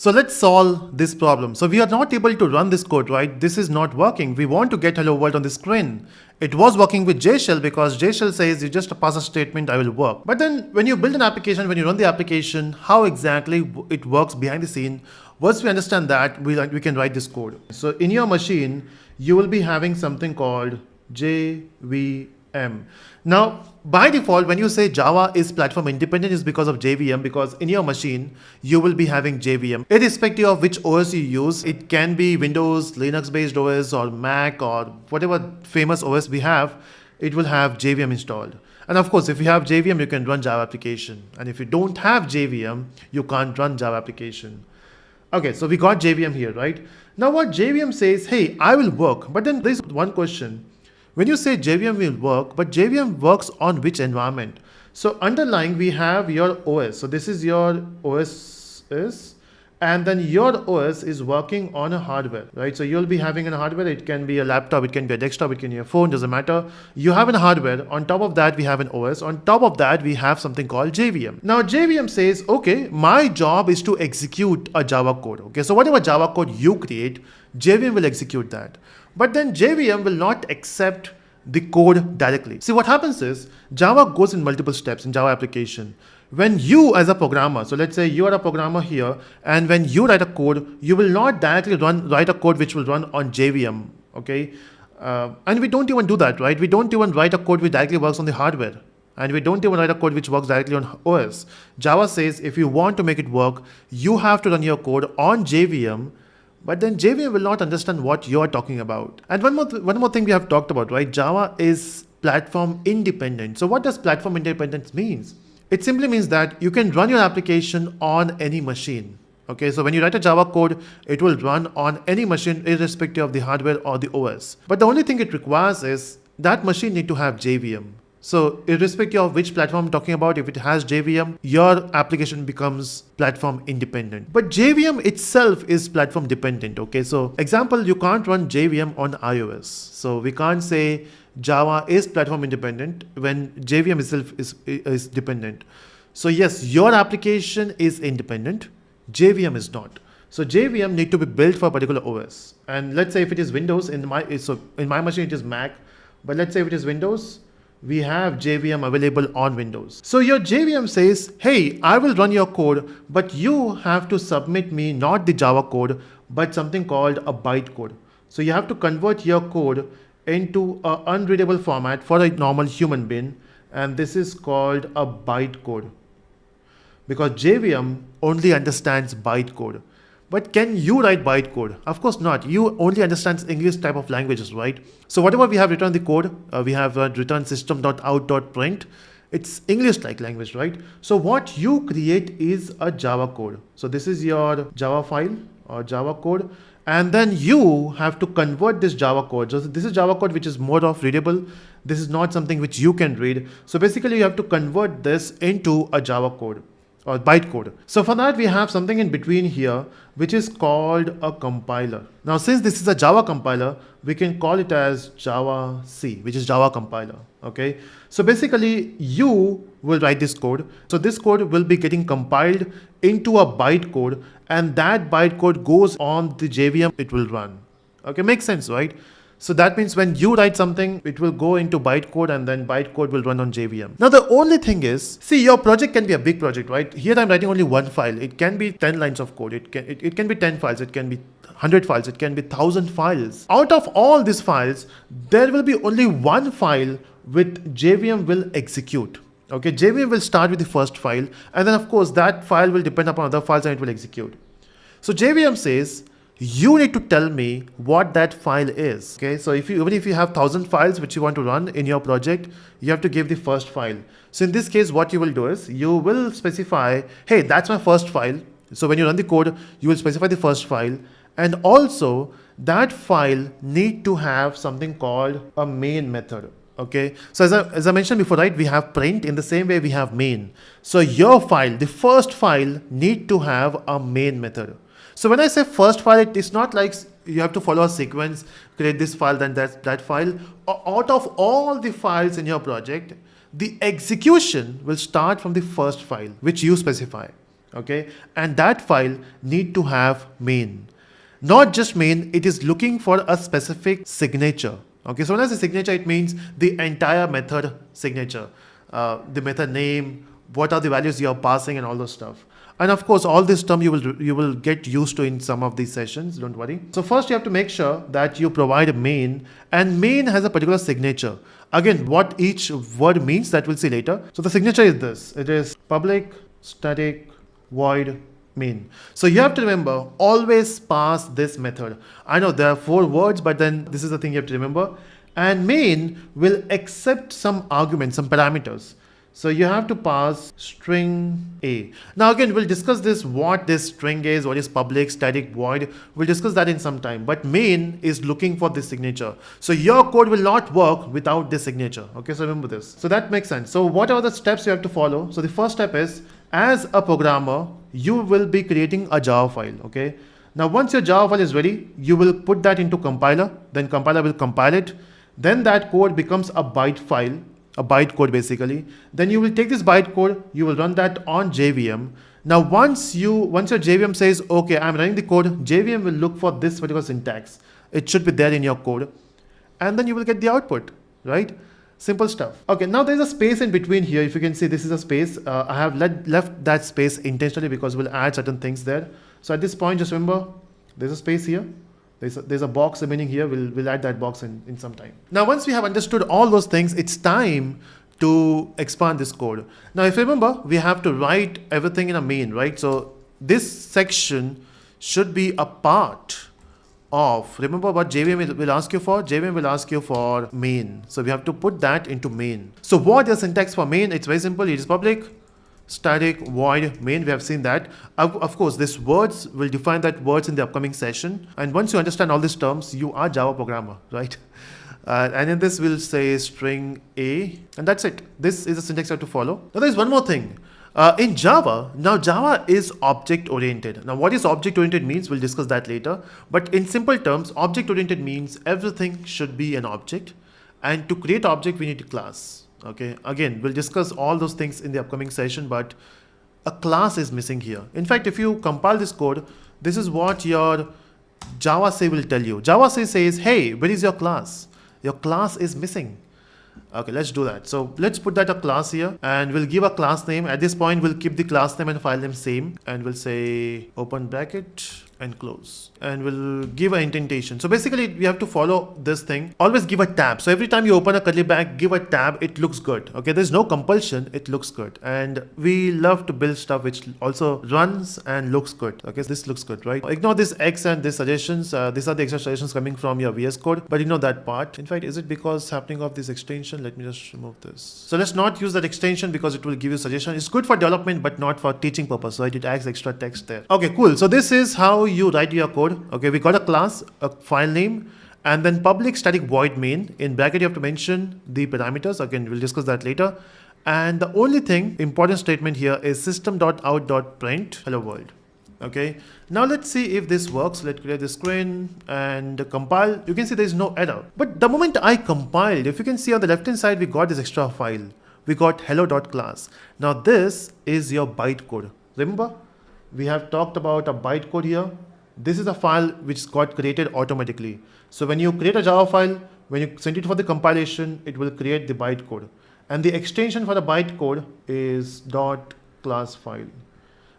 So let's solve this problem. So we are not able to run this code, right? This is not working. We want to get hello world on the screen. It was working with JShell because JShell says you just pass a statement, I will work. But then when you build an application, when you run the application, how exactly it works behind the scene, once we understand that, we can write this code. So in your machine, you will be having something called JVM. Now, by default, when you say Java is platform independent, is because of JVM, because in your machine, you will be having JVM. Irrespective of which OS you use, it can be Windows, Linux-based OS, or Mac, or whatever famous OS we have, it will have JVM installed. And of course, if you have JVM, you can run Java application. And if you don't have JVM, you can't run Java application. Okay, so we got JVM here, right? Now what JVM says, hey, I will work. But then there's one question. When you say JVM will work, but JVM works on which environment? So underlying we have your OS. So this is your OS and then your OS is working on a hardware, right? So you'll be having a hardware. It can be a laptop, it can be a desktop, it can be a phone, doesn't matter. You have a hardware. On top of that, we have an OS. On top of that, we have something called JVM. Now JVM says, okay, my job is to execute a Java code. Okay, so whatever Java code you create, JVM will execute that. But then JVM will not accept the code directly. See, what happens is Java goes in multiple steps in Java application. When you as a programmer, so let's say you are a programmer here, and when you write a code, you will not directly write a code which will run on JVM, okay? And we don't even do that, right? We don't even write a code which directly works on the hardware. And we don't even write a code which works directly on OS. Java says if you want to make it work, you have to run your code on JVM. But then JVM will not understand what you're talking about. And one more thing we have talked about, right? Java is platform independent. So what does platform independence means? It simply means that you can run your application on any machine. Okay, so when you write a Java code, it will run on any machine irrespective of the hardware or the OS. But the only thing it requires is that machine need to have JVM. So irrespective of which platform I'm talking about, if it has JVM, your application becomes platform independent. But JVM itself is platform dependent. Okay, so example, you can't run JVM on iOS. So we can't say Java is platform independent when JVM itself is dependent. So yes, your application is independent, JVM is not. So JVM need to be built for a particular OS. And let's say if it is Windows, in my machine it is Mac, but let's say if it is Windows, we have JVM available on Windows. So your JVM says, hey, I will run your code, but you have to submit me not the Java code, but something called a bytecode. So you have to convert your code into an unreadable format for a normal human being. And this is called a bytecode. Because JVM only understands bytecode. But can you write bytecode? Of course not. You only understand English type of languages, right? So whatever we have written in the code, we have written system.out.print. It's English-like language, right? So what you create is a Java code. So this is your Java file or Java code. And then you have to convert this Java code. So this is Java code which is more of readable. This is not something which you can read. So basically you have to convert this into a Java code or bytecode. So for that we have something in between here which is called a compiler. Now since this is a Java compiler, we can call it as Java C, which is Java compiler. Okay, so basically you will write this code. So this code will be getting compiled into a bytecode, and that bytecode goes on the JVM it will run. Okay, makes sense, right? So that means when you write something, it will go into bytecode and then bytecode will run on JVM. Now the only thing is, see, your project can be a big project, right? Here I'm writing only one file. It can be 10 lines of code. It can be 10 files. It can be 100 files. It can be 1,000 files. Out of all these files, there will be only one file with JVM will execute. Okay, JVM will start with the first file, and then of course that file will depend upon other files and it will execute. So JVM says, you need to tell me what that file is. Okay, so even if you have 1,000 files which you want to run in your project, you have to give the first file. So in this case, what you will do is you will specify, hey, that's my first file. So when you run the code, you will specify the first file, and also that file need to have something called a main method. Okay, so as I mentioned before, right, we have print. In the same way we have main. So your file, the first file, need to have a main method. So when I say first file, it is not like you have to follow a sequence, create this file, then that file. Out of all the files in your project, the execution will start from the first file, which you specify. okay? And that file need to have main. Not just main, it is looking for a specific signature. Okay, so when I say signature, it means the entire method signature, the method name, what are the values you are passing, and all those stuff. And of course, all this term you will get used to in some of these sessions. Don't worry. So first, you have to make sure that you provide a main, and main has a particular signature. Again, what each word means that we'll see later. So the signature is this. It is public static void main. So you have to remember, always pass this method. I know there are 4 words, but then this is the thing you have to remember. And main will accept some arguments, some parameters. So you have to pass string A. Now again, we'll discuss this, what this string is, what is public, static, void. We'll discuss that in some time. But main is looking for this signature. So your code will not work without this signature. Okay, so remember this. So that makes sense. So what are the steps you have to follow? So the first step is, as a programmer, you will be creating a Java file. Okay. Now once your Java file is ready, you will put that into compiler. Then compiler will compile it. Then that code becomes a byte file. A byte code basically. Then you will take this byte code, you will run that on JVM. Now once your JVM says, okay, I'm running the code, JVM will look for this particular syntax. It should be there in your code. And then you will get the output, right? Simple stuff. Okay, now there's a space in between here. If you can see, this is a space. I have left that space intentionally because we'll add certain things there. So at this point, just remember, there's a space here. There's a box remaining here. We'll add that box in some time. Now, once we have understood all those things, it's time to expand this code. Now, if you remember, we have to write everything in a main, right? So this section should be a part of, remember what JVM will ask you for? JVM will ask you for main. So we have to put that into main. So what is the syntax for main? It's very simple. It is public static void main. We have seen that. Of course, this words will define that words in the upcoming session. And once you understand all these terms, you are Java programmer, right? And in this, we'll say string A, and that's it. This is the syntax you have to follow. Now, there's one more thing. In Java, now Java is object-oriented. Now, what is object-oriented means, we'll discuss that later. But in simple terms, object-oriented means everything should be an object. And to create object, we need a class. Okay, again, we'll discuss all those things in the upcoming session, but a class is missing here. In fact, if you compile this code, this is what your Java say will tell you. Java say says, hey, where is your class? Your class is missing. Okay, let's do that. So let's put that a class here, and we'll give a class name. At this point, we'll keep the class name and file name same, and we'll say open bracket and close, and we'll give an indentation. So basically we have to follow this thing. Always give a tab. So every time you open a curly bracket, give a tab. It looks good. Okay, there's no compulsion. It looks good. And we love to build stuff which also runs and looks good. Okay, this looks good, right? Ignore this X and these suggestions. These are the extra suggestions coming from your VS Code, but ignore that part. In fact, is it because happening of this extension? Let me just remove this. So let's not use that extension because it will give you suggestion. It's good for development, but not for teaching purpose. So it adds extra text there. Okay, cool. So this is how you write your code. Okay, we got a class, a file name, and then public static void main. In bracket, you have to mention the parameters. Again, we'll discuss that later. And the only thing, important statement here is system.out.print hello world. Okay, now let's see if this works. Let's clear the screen and compile. You can see there is no error. But the moment I compiled, if you can see on the left hand side, we got this extra file. We got hello.class. Now this is your bytecode. Remember, we have talked about a bytecode here. This is a file which got created automatically. So when you create a Java file, when you send it for the compilation, it will create the bytecode. And the extension for the bytecode is .class file.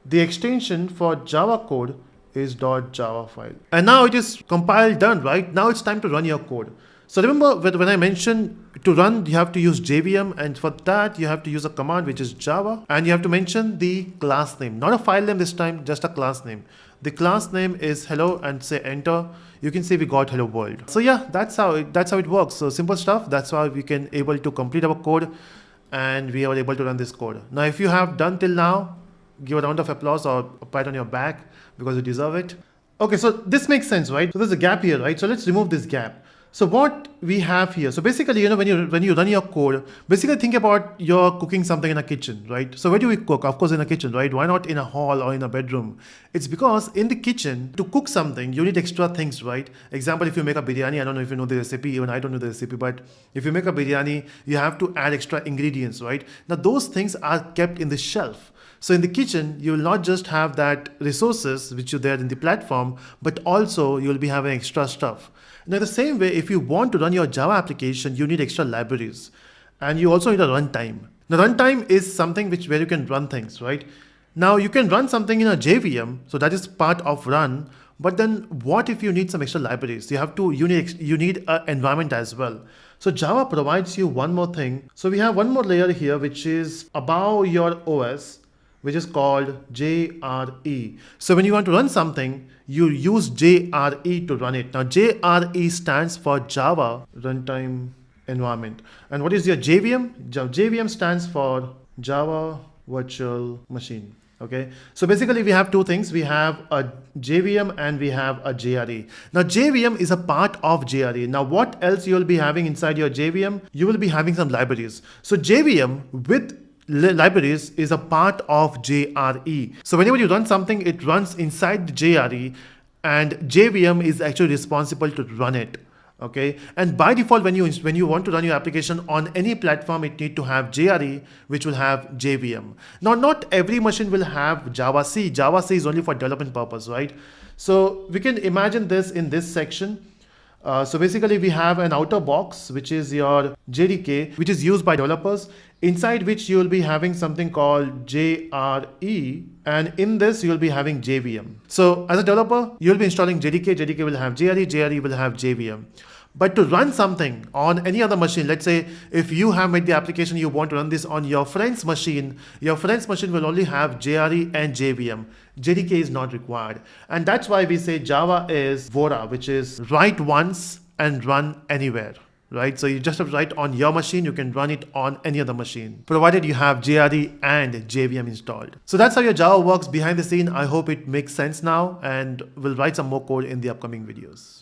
The extension for Java code is .java file. And now it is compiled, done, right? Now it's time to run your code. So remember when I mentioned to run, you have to use JVM, and for that you have to use a command which is Java, and you have to mention the class name, not a file name this time, just a class name. The class name is hello and say enter. You can see we got hello world. So yeah, that's how it works. So simple stuff. That's how we can able to complete our code, and we are able to run this code. Now, if you have done till now, give a round of applause or a pat on your back because you deserve it. Okay, so this makes sense, right? So there's a gap here, right? So let's remove this gap. So what we have here, so basically, when you run your code, basically think about you're cooking something in a kitchen, right? So where do we cook? Of course in a kitchen, right? Why not in a hall or in a bedroom? It's because in the kitchen, to cook something, you need extra things, right? Example, if you make a biryani, I don't know if you know the recipe, even I don't know the recipe, but if you make a biryani, you have to add extra ingredients, right? Now those things are kept in the shelf. So in the kitchen, you will not just have that resources which are there in the platform, but also you will be having extra stuff. Now the same way, if you want to run your Java application, you need extra libraries, and you also need a runtime. Now runtime is something where you can run things, right? Now you can run something in a JVM, so that is part of run. But then what if you need some extra libraries? You need an environment as well. So Java provides you one more thing. So we have one more layer here, which is above your OS, which is called JRE. So when you want to run something, you use JRE to run it. Now JRE stands for Java Runtime Environment. And what is your JVM? JVM stands for Java Virtual Machine. Okay, so basically we have two things. We have a JVM and we have a JRE. Now JVM is a part of JRE. Now what else you will be having inside your JVM? You will be having some libraries. So JVM with libraries is a part of JRE. So whenever you run something, it runs inside the JRE, and JVM is actually responsible to run it. Okay, and by default, when you want to run your application on any platform, it need to have JRE, which will have JVM. Now, not every machine will have Java C. Java C is only for development purpose, right? So we can imagine this in this section. So basically we have an outer box, which is your JDK, which is used by developers, inside which you will be having something called JRE, and in this you will be having JVM. So as a developer, you will be installing JDK, JDK will have JRE, JRE will have JVM. But to run something on any other machine, let's say if you have made the application, you want to run this on your friend's machine will only have JRE and JVM. JDK is not required. And that's why we say Java is Vora, which is write once and run anywhere, right? So you just have to write on your machine, you can run it on any other machine, provided you have JRE and JVM installed. So that's how your Java works behind the scene. I hope it makes sense now, and we'll write some more code in the upcoming videos.